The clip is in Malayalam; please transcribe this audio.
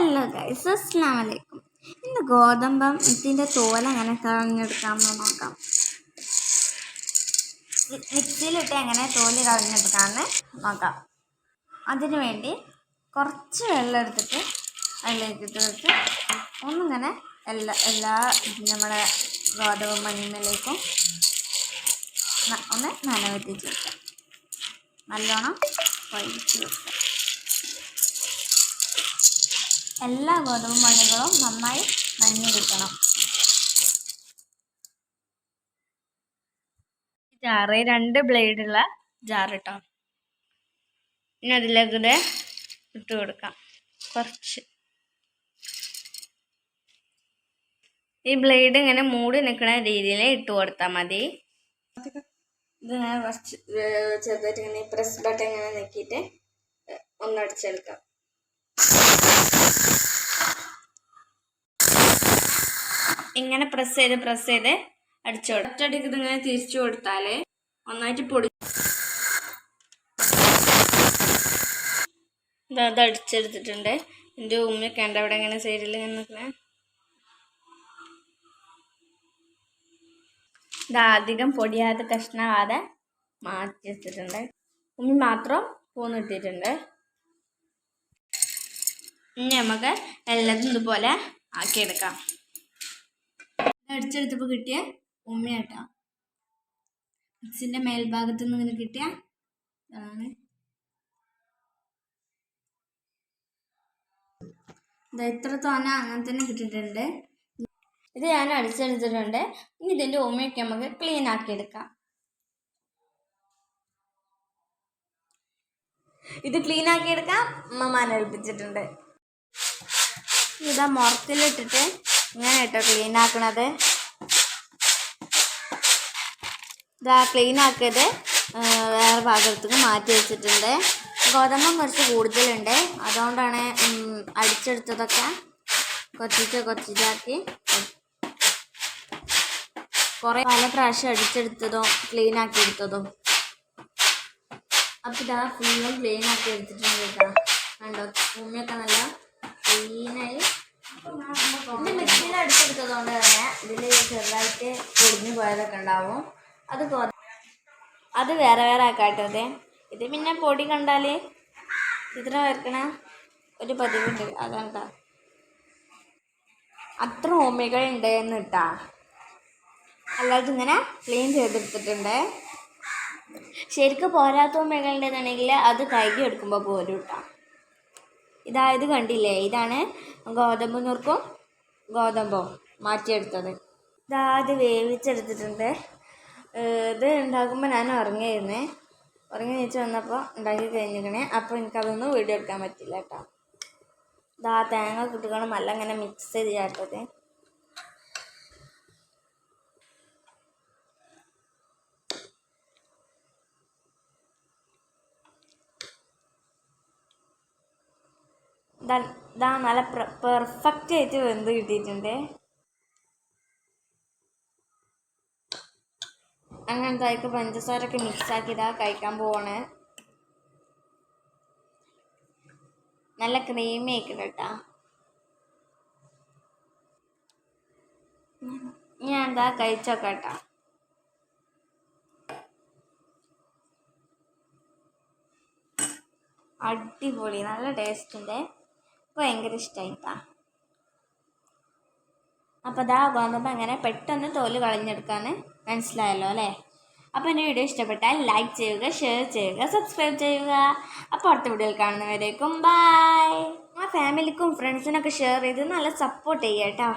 ഹലോ ഗൈസ്, അസ്സലാമു അലൈക്കും. ഇന്ന് ഗോതമ്പത്തിൻ്റെ തോൽ എങ്ങനെ കളഞ്ഞെടുക്കാമെന്ന് നോക്കാം. മിക്സിയിലിട്ട് എങ്ങനെ തോല് കളഞ്ഞെടുക്കാമെന്ന് നോക്കാം. അതിനു വേണ്ടി കുറച്ച് വെള്ളം എടുത്തിട്ട് അതിലേക്ക് ഇട്ട് ഒന്നിങ്ങനെ എല്ലാ നമ്മുടെ ഗോതമ്പ് മണിമേലേക്കും ഒന്ന് നനവെത്തിച്ച് വെക്കാം. നല്ലോണം വഴിച്ച് വെക്കാം. എല്ലാ ഗോതമ്പ് മണികളും നന്നായി നനഞ്ഞു കിട്ടണം. ജാറ് 2 ബ്ലേഡുള്ള ജാർ ഇട്ടോ. ഇനി അതിലേക്ക് ഇട്ട് കൊടുക്കാം. കുറച്ച് ഈ ബ്ലേഡ് ഇങ്ങനെ മൂടി നിൽക്കുന്ന രീതിയിൽ ഇട്ട് കൊടുത്താൽ മതി. ഇതിങ്ങനെ കുറച്ച് ചെറുതായിട്ട് ഇങ്ങനെ പ്രസ് ബട്ടൺ ഇങ്ങനെ നോക്കിയിട്ട് ഒന്നടിച്ചെടുക്കാം. ഇങ്ങനെ പ്രസ് ചെയ്ത് അടിച്ചു കൊടുക്കും. ഒറ്റയടിക്ക് ഇതിങ്ങനെ തിരിച്ചു കൊടുത്താൽ ഒന്നായിട്ട് പൊടി ഇത് അടിച്ചെടുത്തിട്ടുണ്ട്. എൻ്റെ ഉമ്മയൊക്കെ ഉണ്ട് അവിടെ ഇങ്ങനെ സൈഡിൽ ഇങ്ങനെ നിൽക്കണേ. ഇത് അധികം പൊടിയാതെ കഷ്ണമാകാതെ മാറ്റി വെച്ചിട്ടുണ്ട്. ഉമ്മി മാത്രം പൂന്നിട്ടിട്ടുണ്ട്. ഇനി നമുക്ക് എല്ലാതും ഇതുപോലെ ആക്കിയെടുക്കാം. അടിച്ചെടുത്തപ്പോൾ കിട്ടിയ ഉമ്മയാട്ടോ. മിക്സിൻ്റെ മേൽഭാഗത്തു നിന്ന് ഇങ്ങനെ കിട്ടിയ ഇതാണ്. ഇത് എത്ര തോന്ന അങ്ങനെ തന്നെ കിട്ടിയിട്ടുണ്ട്. ഇത് ഞാൻ അടിച്ചെടുത്തിട്ടുണ്ട്. ഇനി ഇതിൻ്റെ ഉമ്മയൊക്കെ നമുക്ക് ക്ലീൻ ആക്കിയെടുക്കാം. ഇത് ക്ലീൻ ആക്കിയെടുക്കാം ഉമ്മമാനെ ഏൽപ്പിച്ചിട്ടുണ്ട്. ഇതാ മുറത്തിലിട്ടിട്ട് ഇങ്ങനെ കേട്ടോ ക്ലീൻ ആക്കണത്. ഇതാ ക്ലീൻ ആക്കിയത് വേറെ ഭാഗത്തേക്ക് മാറ്റി വെച്ചിട്ടുണ്ട്. ഗോതമ്പം കുറച്ച് കൂടുതലുണ്ട്, അതുകൊണ്ടാണ് അടിച്ചെടുത്തതൊക്കെ കൊച്ചിച്ചാക്കി പല പ്രാവശ്യം അടിച്ചെടുത്തതും ക്ലീൻ ആക്കി എടുത്തതും. അപ്പം ഇതാ ഫുള്ളും ക്ലീൻ ആക്കി എടുത്തിട്ടുണ്ട് കേട്ടോ. കണ്ടോ, ഉമ്മയൊക്കെ നല്ല ക്ലീനായി. ഇത് മിക്സിയിൽ അടിച്ചെടുത്തതുകൊണ്ട് തന്നെ ഇതിൽ ചെറുതായിട്ട് പൊടിഞ്ഞു പോയതൊക്കെ ഉണ്ടാവും. അത് വേറെ ആക്കാട്ടത്. ഇത് പിന്നെ പൊടി കണ്ടാൽ ചിത്രം വരക്കണ ഒരു പതിവുണ്ട്, അതാണ്. അത്ര ഓമകളുണ്ട് എന്ന് ഇട്ടാ. അല്ലാതെ ഇങ്ങനെ ക്ലീൻ ചെയ്തെടുത്തിട്ടുണ്ട്. ശരിക്കും പോരാത്ത ഓമകളുണ്ടെന്നുണ്ടെങ്കിൽ അത് കഴുകി എടുക്കുമ്പോൾ പോരും ഇട്ടാ. ഇത് കണ്ടില്ലേ, ഇതാണ് ഗോതമ്പ് നുറുക്കും ഗോതമ്പും മാറ്റിയെടുത്തത്. ഇത് വേവിച്ചെടുത്തിട്ടുണ്ട്. ഇത് ഉണ്ടാക്കുമ്പോൾ ഞാൻ ഉറങ്ങി നീച്ച് വന്നപ്പോൾ ഉണ്ടാക്കി കഴിഞ്ഞിരിക്കണേ. അപ്പോൾ എനിക്കതൊന്നും വീഡിയോ എടുക്കാൻ പറ്റില്ല കേട്ടോ. തേങ്ങ കിട്ടുകയാണ് നല്ല ഇങ്ങനെ മിക്സ് ചെയ്ത് ചേർത്തത്. നല്ല പെർഫെക്റ്റ് ആയിട്ട് വെന്ത് കിട്ടിയിട്ടുണ്ട്. അങ്ങനത്തെ അതിക്ക് പഞ്ചസാരൊക്കെ മിക്സാക്കി കഴിക്കാൻ പോവാണ്. നല്ല ക്രീമി ആയിക്കണം കേട്ടോ. ഞാൻ കഴിച്ചോക്കാം കേട്ടോ. അടിപൊളി, നല്ല ടേസ്റ്റ് ഉണ്ട്. ഭയങ്കര ഇഷ്ടമായിട്ടാ. അപ്പോൾ ഗോതമ്പ് അങ്ങനെ പെട്ടെന്ന് തോല് കളഞ്ഞെടുക്കാന്ന് മനസ്സിലായല്ലോ അല്ലേ. അപ്പോൾ എൻ്റെ വീഡിയോ ഇഷ്ടപ്പെട്ടാൽ ലൈക്ക് ചെയ്യുക, ഷെയർ ചെയ്യുക, സബ്സ്ക്രൈബ് ചെയ്യുക. അപ്പോൾ അടുത്ത വീഡിയോയിൽ കാണുന്നവരേക്കും ബൈ. ആ ഫാമിലിക്കും ഫ്രണ്ട്സിനൊക്കെ ഷെയർ ചെയ്ത് നല്ല സപ്പോർട്ട് ചെയ്യുക കേട്ടോ.